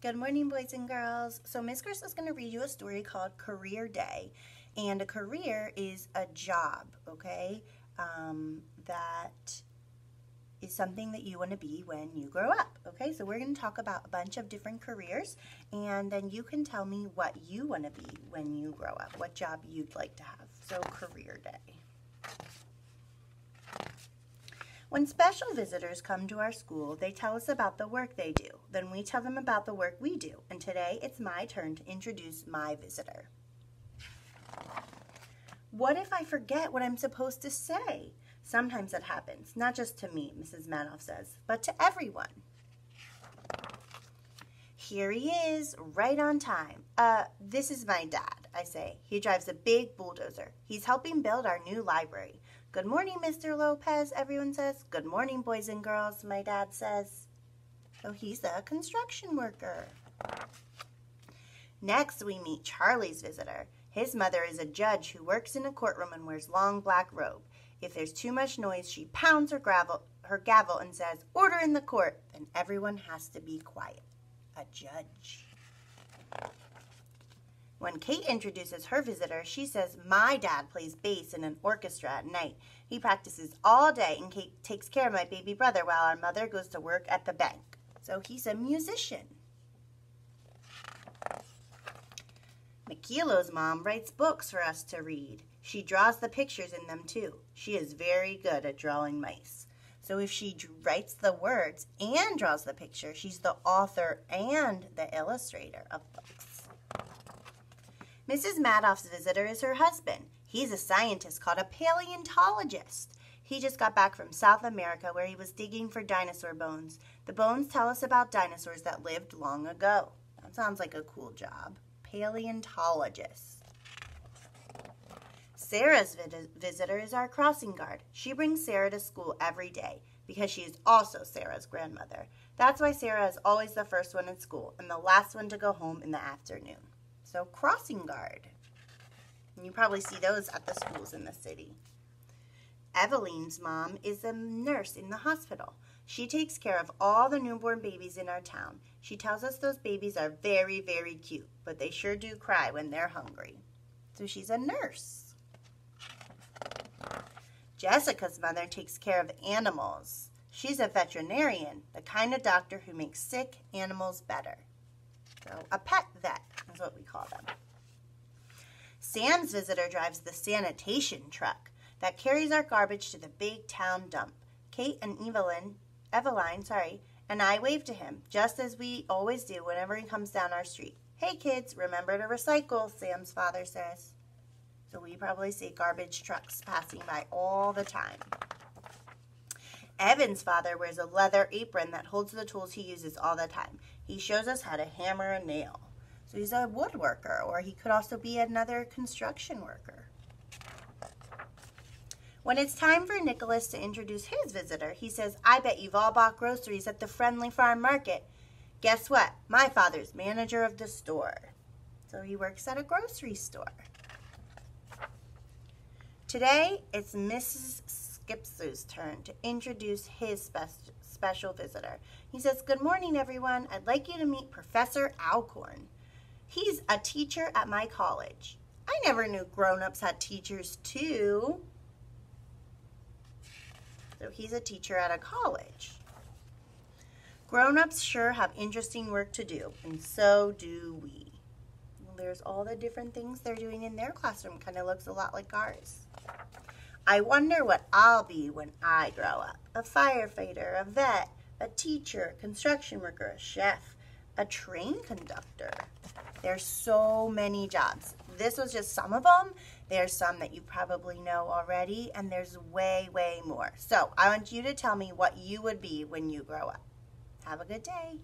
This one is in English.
Good morning, boys and girls. So Miss Chris is going to read you a story called Career Day. And a career is a job, okay? That is something that you want to be when you grow up, okay? So we're going to talk about a bunch of different careers, and then you can tell me what you want to be when you grow up, what job you'd like to have. So Career Day. When special visitors come to our school, they tell us about the work they do. Then we tell them about the work we do. And today it's my turn to introduce my visitor. What if I forget what I'm supposed to say? Sometimes it happens, not just to me, Mrs. Madoff says, but to everyone. Here he is, right on time. This is my dad, I say. He drives a big bulldozer. He's helping build our new library. Good morning, Mr. Lopez, everyone says. Good morning, boys and girls, my dad says. So he's a construction worker. Next, we meet Charlie's visitor. His mother is a judge who works in a courtroom and wears long black robe. If there's too much noise, she pounds her gavel and says, "Order in the court." Then everyone has to be quiet. A judge. When Kate introduces her visitor, she says, "My dad plays bass in an orchestra at night. He practices all day, and Kate takes care of my baby brother while our mother goes to work at the bank." So he's a musician. Mikilo's mom writes books for us to read. She draws the pictures in them too. She is very good at drawing mice. So if she writes the words and draws the picture, she's the author and the illustrator of books. Mrs. Madoff's visitor is her husband. He's a scientist called a paleontologist. He just got back from South America where he was digging for dinosaur bones. The bones tell us about dinosaurs that lived long ago. That sounds like a cool job. Paleontologist. Sarah's visitor is our crossing guard. She brings Sarah to school every day because she is also Sarah's grandmother. That's why Sarah is always the first one at school and the last one to go home in the afternoon. So crossing guard. And you probably see those at the schools in the city. Eveline's mom is a nurse in the hospital. She takes care of all the newborn babies in our town. She tells us those babies are very, very cute, but they sure do cry when they're hungry. So she's a nurse. Jessica's mother takes care of animals. She's a veterinarian, the kind of doctor who makes sick animals better. So a pet vet is what we call them. Sam's visitor drives the sanitation truck that carries our garbage to the big town dump. Kate and Eveline, and I wave to him, just as we always do whenever he comes down our street. "Hey kids, remember to recycle," Sam's father says. So we probably see garbage trucks passing by all the time. Evan's father wears a leather apron that holds the tools he uses all the time. He shows us how to hammer a nail. So he's a woodworker, or he could also be another construction worker. When it's time for Nicholas to introduce his visitor, he says, "I bet you've all bought groceries at the Friendly Farm Market. Guess what? My father's manager of the store." So he works at a grocery store. Today, it's Mrs. Skipsu's turn to introduce his special visitor. He says, "Good morning, everyone. I'd like you to meet Professor Alcorn. He's a teacher at my college." I never knew grown-ups had teachers, too. So he's a teacher at a college. Grown-ups sure have interesting work to do, and so do we. Well, there's all the different things they're doing in their classroom. Kind of looks a lot like ours. I wonder what I'll be when I grow up. A firefighter, a vet, a teacher, a construction worker, a chef, a train conductor. There's so many jobs. This was just some of them. There's some that you probably know already, and there's way, way more. So I want you to tell me what you would be when you grow up. Have a good day.